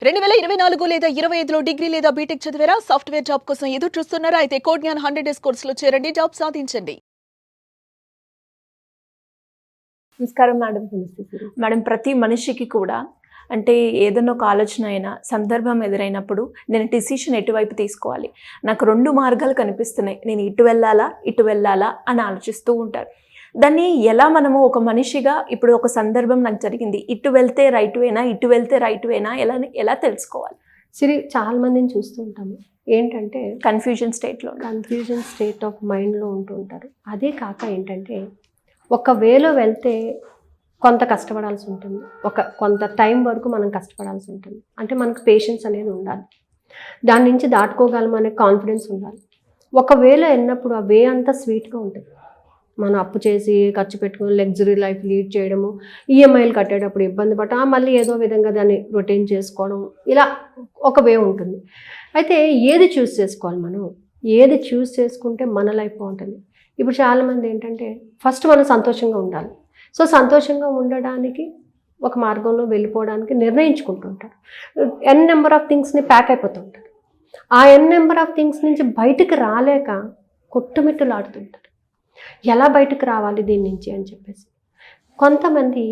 2024 లేదా 25లో డిగ్రీ లేదా బీటెక్ చదివారా? సాఫ్ట్‌వేర్ జాబ్ కోసం ఎదురు చూస్తున్నారా? అయితే కోడ్ జ్ఞాన్ 100 డేస్ కోర్సులో చేరండి, జాబ్ సాధించండి. నమస్కారం మేడం. మేడం, ప్రతి మనిషికి కూడా అంటే ఏదైనా ఒక ఆలోచన అయినా సందర్భం ఎదురైనప్పుడు నేను డిసిషన్ ఎటువైపు తీసుకోవాలి, నాకు 2 మార్గాలు కనిపిస్తున్నాయి, నేను ఇటు వెళ్ళాలా అని ఆలోచిస్తూ ఉంటారు. దాన్ని ఎలా మనము ఒక మనిషిగా ఇప్పుడు ఒక సందర్భం నాకు జరిగింది, ఇటు వెళ్తే రైట్ వేనా, ఇటు వెళ్తే రైట్ వేనా, ఎలా తెలుసుకోవాలి? చాలా మందిని చూస్తూ ఉంటాము. ఏంటంటే కన్ఫ్యూజన్ స్టేట్ ఆఫ్ మైండ్లో ఉంటూ ఉంటారు. అదే కాక ఏంటంటే ఒక వేలో వెళ్తే కొంత కష్టపడాల్సి ఉంటుంది, కొంత టైం వరకు మనం కష్టపడాల్సి ఉంటుంది. అంటే మనకు పేషెన్స్ అనేది ఉండాలి, దాని నుంచి దాటుకోగలం అనే కాన్ఫిడెన్స్ ఉండాలి. ఒక వేలో వెళ్ళినప్పుడు ఆ వే అంతా స్వీట్గా ఉంటుంది. మనం అప్పు చేసి ఖర్చు పెట్టుకుని లగ్జరీ లైఫ్ లీడ్ చేయడము, ఈఎంఐలు కట్టేటప్పుడు ఇబ్బంది మళ్ళీ ఏదో విధంగా దాన్ని రొటీన్ చేసుకోవడం, ఇలా ఒక వే ఉంటుంది. అయితే ఏది చూస్ చేసుకోవాలి, మనం ఏది చూస్ చేసుకుంటే మన లైఫ్ బాగుంటుంది. ఇప్పుడు చాలామంది ఏంటంటే ఫస్ట్ మనం సంతోషంగా ఉండాలి. సో సంతోషంగా ఉండడానికి ఒక మార్గంలో వెళ్ళిపోవడానికి నిర్ణయించుకుంటుంటారు. ఎన్ నెంబర్ ఆఫ్ థింగ్స్ని ప్యాక్ అయిపోతూ ఉంటారు. ఆ ఎన్ నెంబర్ ఆఫ్ థింగ్స్ నుంచి బయటకు రాలేక కొట్టుమిట్టులాడుతుంటారు. ఎలా బయటకు రావాలి దీని నుంచి అని చెప్పేసి కొంతమంది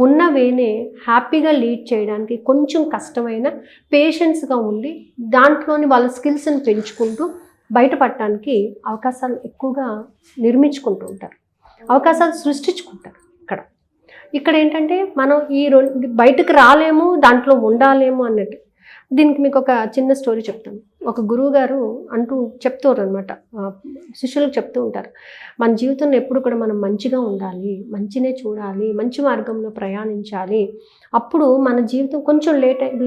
ఉన్న వేనే హ్యాపీగా లీడ్ చేయడానికి కొంచెం కష్టమైన పేషెన్స్గా ఉండి దాంట్లోని వాళ్ళ స్కిల్స్ని పెంచుకుంటూ బయటపడటానికి అవకాశాలు ఎక్కువగా నిర్మించుకుంటూ ఉంటారు, అవకాశాలు సృష్టించుకుంటారు. ఇక్కడ ఏంటంటే మనం బయటకు రాలేము, దాంట్లో ఉండాలేము అన్నట్టు. దీనికి మీకు ఒక చిన్న స్టోరీ చెప్తాను. ఒక గురువు గారు చెప్తారు అనమాట, శిష్యులకు చెప్తూ ఉంటారు, మన జీవితంలో ఎప్పుడు కూడా మనం మంచిగా ఉండాలి, మంచినే చూడాలి, మంచి మార్గంలో ప్రయాణించాలి. అప్పుడు మన జీవితం కొంచెం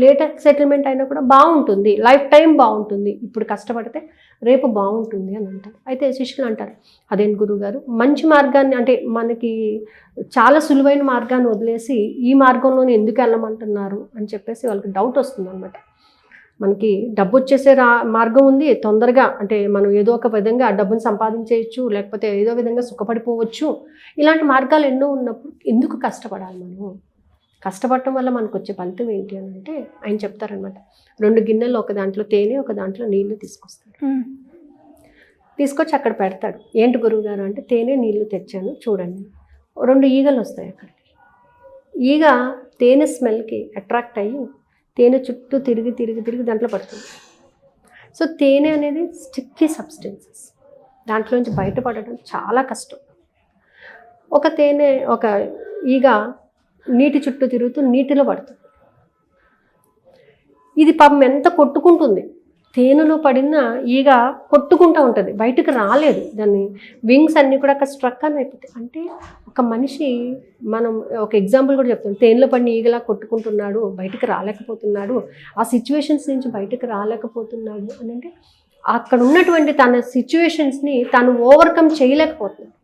లేట్ సెటిల్మెంట్ అయినా కూడా బాగుంటుంది, లైఫ్ టైం బాగుంటుంది. ఇప్పుడు కష్టపడితే రేపు బాగుంటుంది అని అంటారు. అయితే శిష్యులు అంటారు, అదేంటి గురువు గారు, మంచి మార్గాన్ని అంటే మనకి చాలా సులువైన మార్గాన్ని వదిలేసి ఈ మార్గంలోనే ఎందుకు వెళ్ళమంటున్నారు అని చెప్పేసి వాళ్ళకి డౌట్ వస్తుంది అనమాట. మనకి డబ్బు వచ్చేసే మార్గం ఉంది, తొందరగా అంటే మనం ఏదో ఒక విధంగా ఆ డబ్బును సంపాదించేయచ్చు, లేకపోతే ఏదో విధంగా సుఖపడిపోవచ్చు. ఇలాంటి మార్గాలు ఎన్నో ఉన్నప్పుడు ఎందుకు కష్టపడాలి? మనం కష్టపడటం వల్ల మనకు వచ్చే ఫలితం ఏంటి అని అంటే ఆయన చెప్తారనమాట. 2 గిన్నెలు, ఒక దాంట్లో తేనె, ఒక దాంట్లో నీళ్లు తీసుకొచ్చి అక్కడ పెడతాడు. ఏంటి గురువు గారు అంటే, తేనె నీళ్లు తెచ్చాను చూడండి. 2 ఈగలు వస్తాయి అక్కడికి. ఈగ తేనె స్మెల్కి అట్రాక్ట్ అయ్యి తేనె చుట్టూ తిరిగి దాంట్లో పడుతుంది. సో తేనె అనేది స్టిక్కీ సబ్స్టెన్సెస్, దాంట్లోంచి బయటపడడం చాలా కష్టం. ఒక ఈగ నీటి చుట్టూ తిరుగుతూ నీటిలో పడుతుంది. ఇది పాపం ఎంత కొట్టుకుంటుంది, తేనెలో పడిన ఈగ కొట్టుకుంటూ ఉంటుంది, బయటకు రాలేదు. దాన్ని వింగ్స్ అన్నీ కూడా అక్కడ స్ట్రక్ అని అయిపోతాయి. అంటే ఒక మనిషి, మనం ఒక ఎగ్జాంపుల్ కూడా చెప్తాం, తేనెలో పడిన ఈగలా కొట్టుకుంటున్నాడు, బయటకు రాలేకపోతున్నాడు, ఆ సిచ్యువేషన్స్ నుంచి బయటకు రాలేకపోతున్నాడు అని అంటే అక్కడ ఉన్నటువంటి తన సిచ్యువేషన్స్ని తను ఓవర్కమ్ చేయలేకపోతున్నాడు.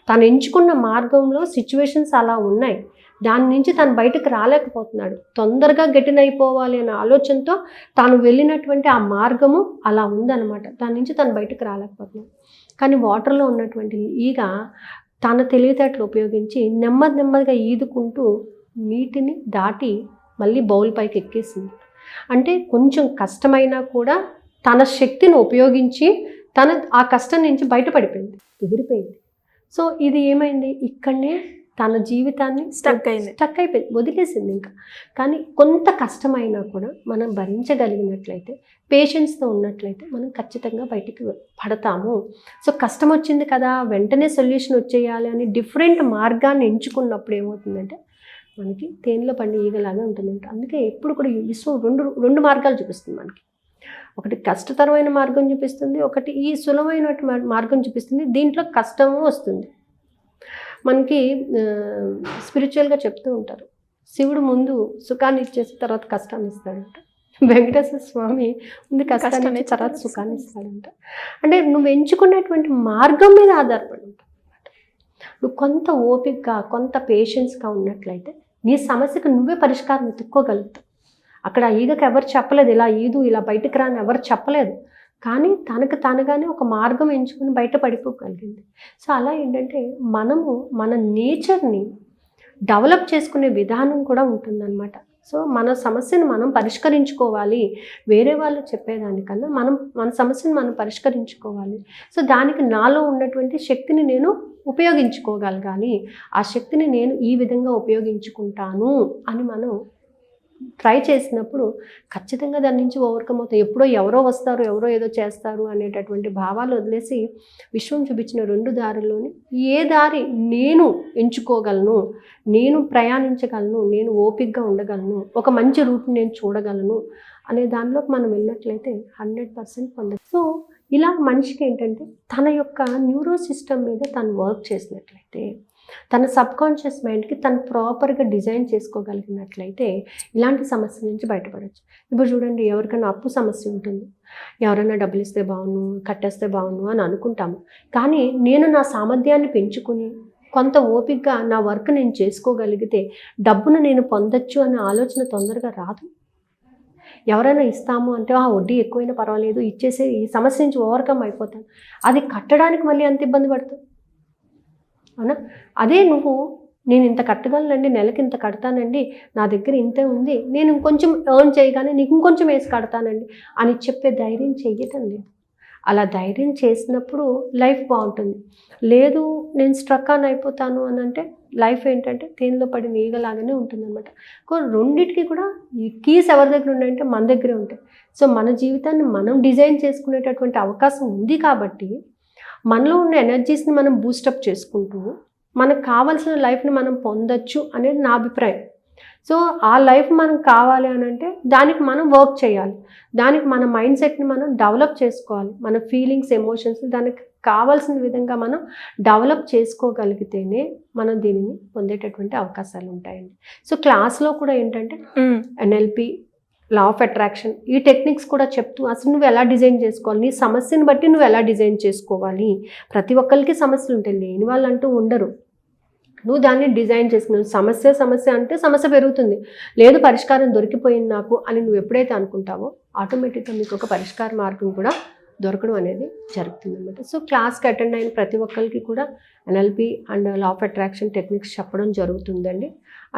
తను ఎంచుకున్న మార్గంలో సిచ్యువేషన్స్ అలా ఉన్నాయి, దాని నుంచి తను బయటకు రాలేకపోతున్నాడు. తొందరగా గట్టినైపోవాలి అనే ఆలోచనతో తాను వెళ్ళినటువంటి ఆ మార్గము అలా ఉందన్నమాట. దాని నుంచి తను బయటకు రాలేకపోతున్నాడు. కానీ వాటర్లో ఉన్నటువంటి ఈగ తన తెలివితేటలు ఉపయోగించి నెమ్మదిగా ఈదుకుంటూ నీటిని దాటి మళ్ళీ బౌల్ పైకి ఎక్కేసింది. అంటే కొంచెం కష్టమైనా కూడా తన శక్తిని ఉపయోగించి ఆ కష్టం నుంచి బయటపడిపోయింది, ఎగిరిపోయింది. సో ఇది ఏమైంది, ఇక్కడనే తన జీవితాన్ని స్టక్ అయిపోయింది, వదిలేసింది ఇంకా. కానీ కొంత కష్టమైనా కూడా మనం భరించగలిగినట్లయితే, పేషెన్స్తో ఉన్నట్లయితే మనం ఖచ్చితంగా బయటికి పడతాము. సో కష్టం వచ్చింది కదా, వెంటనే సొల్యూషన్ వచ్చేయాలి అని డిఫరెంట్ మార్గాన్ని ఎంచుకున్నప్పుడు ఏమవుతుందంటే మనకి తేనెలో పండి ఈగలాగా ఉంటుందంట. అందుకే ఎప్పుడు కూడా విశ్వం రెండు మార్గాలు చూపిస్తుంది మనకి. ఒకటి కష్టతరమైన మార్గం చూపిస్తుంది, ఒకటి ఈ సులభమైన మార్గం చూపిస్తుంది. దీంట్లో కష్టము వస్తుంది. మనకి స్పిరిచువల్గా చెప్తూ ఉంటారు, శివుడు ముందు సుఖాన్ని ఇచ్చేసి తర్వాత కష్టాన్ని ఇస్తాడంట, వెంకటేశ్వర స్వామి ముందు కష్టాన్ని ఇచ్చి తర్వాత సుఖాన్ని ఇస్తాడంట. అంటే నువ్వు ఎంచుకున్నటువంటి మార్గం మీద ఆధారపడి ఉంటావు. నువ్వు కొంత ఓపికగా, కొంత పేషెన్స్గా ఉన్నట్లయితే నీ సమస్యకు నువ్వే పరిష్కారం వెతుక్కోగలుగుతావు. అక్కడ ఈగకి ఎవరు చెప్పలేదు, ఇలా ఈదు, ఇలా బయటకు రాని ఎవరు చెప్పలేదు. కానీ తనకు తనగానే ఒక మార్గం ఎంచుకుని బయట పడిపోగలిగింది. సో అలా ఏంటంటే మనము మన నేచర్ని డెవలప్ చేసుకునే విధానం కూడా ఉంటుందన్నమాట. సో మన సమస్యను మనం పరిష్కరించుకోవాలి, వేరే వాళ్ళు చెప్పేదానికన్నా మన సమస్యను మనం పరిష్కరించుకోవాలి. సో దానికి నాలో ఉన్నటువంటి శక్తిని నేను ఉపయోగించుకోగలగాలి, ఆ శక్తిని నేను ఈ విధంగా ఉపయోగించుకుంటాను అని మనం ట్రై చేసినప్పుడు ఖచ్చితంగా దాని నుంచి ఓవర్కమ్ అవుతాయి. ఎప్పుడో ఎవరో వస్తారు, ఎవరో ఏదో చేస్తారు అనేటటువంటి భావాలు వదిలేసి విశ్వం చూపించిన 2 దారుల్లోని ఏ దారి నేను ఎంచుకోగలను, నేను ప్రయాణించగలను, నేను ఓపికగా ఉండగలను, ఒక మంచి రూట్ని నేను చూడగలను అనే దానిలోకి మనం వెళ్ళినట్లయితే 100% పొందచ్చు. సో ఇలా మనిషికి ఏంటంటే తన యొక్క న్యూరో సిస్టమ్ మీద తను వర్క్ చేసినట్లయితే, తన సబ్కాన్షియస్ మైండ్కి తను ప్రాపర్గా డిజైన్ చేసుకోగలిగినట్లయితే ఇలాంటి సమస్య నుంచి బయటపడవచ్చు. ఇప్పుడు చూడండి, ఎవరికైనా అప్పు సమస్య ఉంటుంది, ఎవరైనా డబ్బులు ఇస్తే బాగుండు, కట్టేస్తే బాగుండు అని అనుకుంటాము. కానీ నేను నా సామర్థ్యాన్ని పెంచుకుని కొంత ఓపికగా నా వర్క్ నేను చేసుకోగలిగితే డబ్బును నేను పొందొచ్చు అనే ఆలోచన తొందరగా రాదు. ఎవరైనా ఇస్తాము అంటే వడ్డీ ఎక్కువైనా పర్వాలేదు, ఇచ్చేసి ఈ సమస్య నుంచి ఓవర్కమ్ అయిపోతాను, అది కట్టడానికి మళ్ళీ అంత ఇబ్బంది పడుతుంది, అవునా? అదే నేను ఇంత కట్టగలనండి, నెలకి ఇంత కడతానండి, నా దగ్గర ఇంతే ఉంది, నేను ఇంకొంచెం ఎర్న్ చేయగానే నీకు ఇంకొంచెం వేసి కడతానండి అని చెప్పే ధైర్యం చెయ్యటం లేదు. అలా ధైర్యం చేసినప్పుడు లైఫ్ బాగుంటుంది. లేదు నేను స్ట్రక్ ఆన్ అయిపోతాను అని అంటే లైఫ్ ఏంటంటే తేనెలో పడిన ఈగలాగానే ఉంటుందన్నమాట. రెండింటికి కూడా ఈ కీస్ ఎవరి దగ్గర ఉన్నాయంటే మన దగ్గరే ఉంటాయి. సో మన జీవితాన్ని మనం డిజైన్ చేసుకునేటటువంటి అవకాశం ఉంది కాబట్టి మనలో ఉన్న ఎనర్జీస్ని మనం బూస్టప్ చేసుకుంటూ మనకు కావాల్సిన లైఫ్ని మనం పొందొచ్చు అనేది నా అభిప్రాయం. సో ఆ లైఫ్ మనకు కావాలి అని అంటే దానికి మనం వర్క్ చేయాలి, దానికి మన మైండ్ సెట్ని మనం డెవలప్ చేసుకోవాలి, మన ఫీలింగ్స్, ఎమోషన్స్ దానికి కావాల్సిన విధంగా మనం డెవలప్ చేసుకోగలిగితేనే మనం దీనిని పొందేటటువంటి అవకాశాలు ఉంటాయండి. సో క్లాస్లో కూడా ఏంటంటే ఎన్ఎల్పి, లా ఆఫ్ అట్రాక్షన్, ఈ టెక్నిక్స్ కూడా చెప్తూ అసలు నువ్వు ఎలా డిజైన్ చేసుకోవాలి, నీ సమస్యను బట్టి నువ్వు ఎలా డిజైన్ చేసుకోవాలి. ప్రతి ఒక్కరికి సమస్యలు ఉంటాయి, లేని వాళ్ళు అంటూ ఉండరు. నువ్వు దాన్ని డిజైన్ చేసుకున్నావు. సమస్య అంటే సమస్య పెరుగుతుంది, లేదు పరిష్కారం దొరికిపోయింది నాకు అని నువ్వు ఎప్పుడైతే అనుకుంటావో ఆటోమేటిక్గా మీకు ఒక పరిష్కార మార్గం కూడా దొరకడం అనేది జరుగుతుంది అన్నమాట. సో క్లాస్కి అటెండ్ అయిన ప్రతి ఒక్కరికి కూడా NLP and law of attraction techniques చెప్పడం జరుగుతుందండి.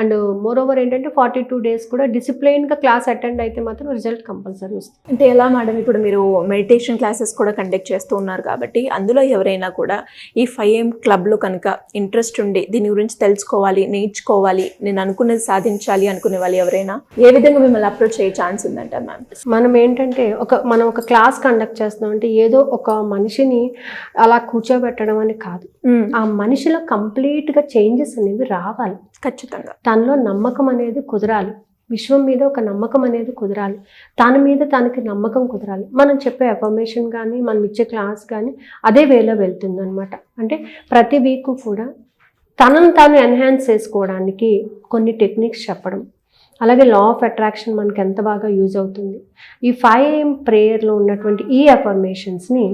అండ్ మోర్ ఓవర్ ఏంటంటే 42 days కూడా డిసిప్లైన్గా క్లాస్ అటెండ్ అయితే మాత్రం రిజల్ట్ కంపల్సరీ వస్తుంది. అంటే ఎలా మేడం, ఇప్పుడు మీరు మెడిటేషన్ క్లాసెస్ కూడా కండక్ట్ చేస్తూ ఉన్నారు కాబట్టి అందులో ఎవరైనా కూడా ఈ 5am క్లబ్లో కనుక ఇంట్రెస్ట్ ఉండి దీని గురించి తెలుసుకోవాలి, నేర్చుకోవాలి, నేను అనుకున్నది సాధించాలి అనుకునే వాళ్ళు ఎవరైనా ఏ విధంగా మిమ్మల్ని అప్రోచ్ అయ్యే ఛాన్స్ ఉందంటారు మ్యామ్? మనం ఏంటంటే మనం ఒక క్లాస్ కండక్ట్ చేస్తున్నాం అంటే ఏదో ఒక మనిషిని అలా కూర్చోబెట్టడం అని కాదు, ఆ మనిషిలో కంప్లీట్గా చేంజెస్ అనేవి రావాలి. ఖచ్చితంగా తనలో నమ్మకం అనేది కుదరాలి, విశ్వం మీద ఒక నమ్మకం అనేది కుదరాలి, తన మీద తనకి నమ్మకం కుదరాలి. మనం చెప్పే అఫర్మేషన్ కానీ మనం ఇచ్చే క్లాస్ కానీ అదే వేలో వెళ్తుంది అనమాట. అంటే ప్రతి వీక్ కూడా తనను తాను ఎన్హాన్స్ చేసుకోవడానికి కొన్ని టెక్నిక్స్ చెప్పడం, అలాగే లా ఆఫ్ అట్రాక్షన్ మనకి ఎంత బాగా యూజ్ అవుతుంది, ఈ 5am ప్రేయర్లో ఉన్నటువంటి ఈ అఫర్మేషన్స్ని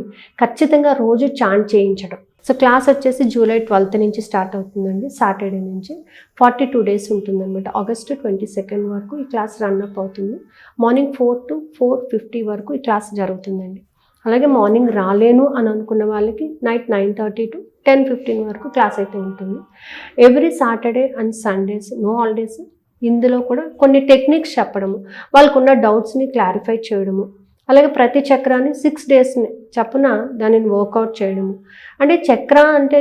ఖచ్చితంగా రోజు చాంట్ చేయించడం. సో క్లాస్ వచ్చేసి July 12th నుంచి స్టార్ట్ అవుతుందండి, సాటర్డే నుంచి 42 days ఉంటుందన్నమాట. August 22nd వరకు ఈ క్లాస్ రన్అప్ అవుతుంది. మార్నింగ్ 4 to 4:50 వరకు ఈ క్లాస్ జరుగుతుందండి. అలాగే మార్నింగ్ రాలేను అని అనుకున్న వాళ్ళకి నైట్ 9:30 to 10:15 వరకు క్లాస్ అయితే ఉంటుంది. Every Saturday and Sundays, no holidays. ఇందులో కూడా కొన్ని టెక్నిక్స్ చెప్పడము, వాళ్ళకున్న డౌట్స్ని క్లారిఫై చేయడము, అలాగే ప్రతి చక్రాన్ని 6 daysని చప్పున దానిని వర్కౌట్ చేయడము. అంటే చక్ర అంటే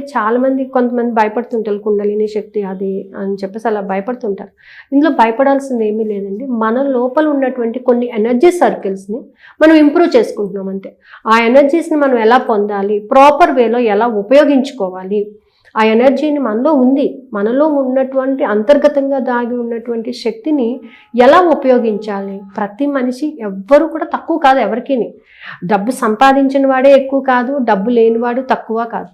కొంతమంది భయపడుతుంటారు, కుండలిని శక్తి అది అని చెప్పేసి అలా భయపడుతుంటారు. ఇందులో భయపడాల్సింది ఏమీ లేదండి. మన లోపల ఉన్నటువంటి కొన్ని ఎనర్జీ సర్కిల్స్ని మనం ఇంప్రూవ్ చేసుకుంటున్నాం అంతే. ఆ ఎనర్జీస్ని మనం ఎలా పొందాలి, ప్రాపర్ వేలో ఎలా ఉపయోగించుకోవాలి, ఆ ఎనర్జీని మనలో ఉంది, మనలో ఉన్నటువంటి అంతర్గతంగా దాగి ఉన్నటువంటి శక్తిని ఎలా ఉపయోగించాలి. ప్రతి మనిషి ఎవ్వరూ కూడా తక్కువ కాదు, ఎవరికీ డబ్బు సంపాదించిన వాడే ఎక్కువ కాదు, డబ్బు లేనివాడు తక్కువ కాదు.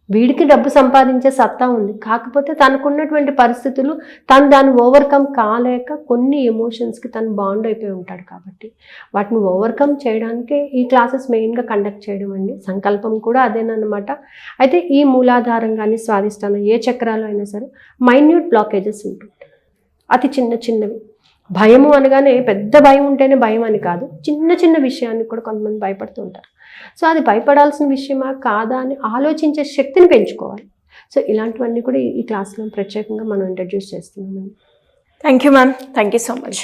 వీడికి డబ్బు సంపాదించే సత్తా ఉంది, కాకపోతే తనకున్నటువంటి పరిస్థితులు తను దాన్ని ఓవర్కమ్ కాలేక కొన్ని ఎమోషన్స్కి తను బాండ్ అయిపోయి ఉంటాడు. కాబట్టి వాటిని ఓవర్కమ్ చేయడానికే ఈ క్లాసెస్ మెయిన్గా కండక్ట్ చేయడం అండి. సంకల్పం కూడా అదేనమాట. అయితే ఈ మూలాధారం కానీ స్వాధిష్టానం ఏ చక్రాలు అయినా సరే మైన్యూట్ బ్లాకేజెస్ ఉంటుంటాయి, అతి చిన్నవి. భయము అనగానే పెద్ద భయం ఉంటేనే భయం అని కాదు, చిన్న విషయానికి కూడా కొంతమంది భయపడుతూ ఉంటారు. సో అది భయపడాల్సిన విషయమా కాదా అని ఆలోచించే శక్తిని పెంచుకోవాలి. సో ఇలాంటివన్నీ కూడా ఈ క్లాస్లో ప్రత్యేకంగా మనం ఇంట్రడ్యూస్ చేస్తున్నామండి. Thank you ma'am, thank you so much.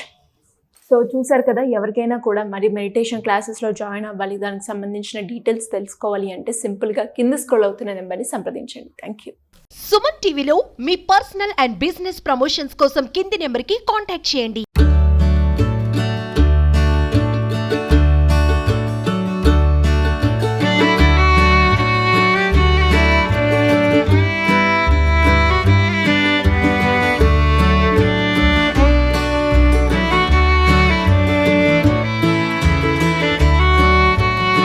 So చూసారు కదా, ఎవరికైనా కూడా మరి మెడిటేషన్ క్లాసెస్లో జాయిన్ అవ్వాలి, దానికి సంబంధించిన డీటెయిల్స్ తెలుసుకోవాలి అంటే సింపుల్గా కింద స్క్రోల్ అవుతున్న నెంబర్ని సంప్రదించండి. Thank you. సుమన్ టీవీలో మీ పర్సనల్ అండ్ బిజినెస్ ప్రమోషన్స్ కోసం కింది నెంబర్కి కాంటాక్ట్ చేయండి.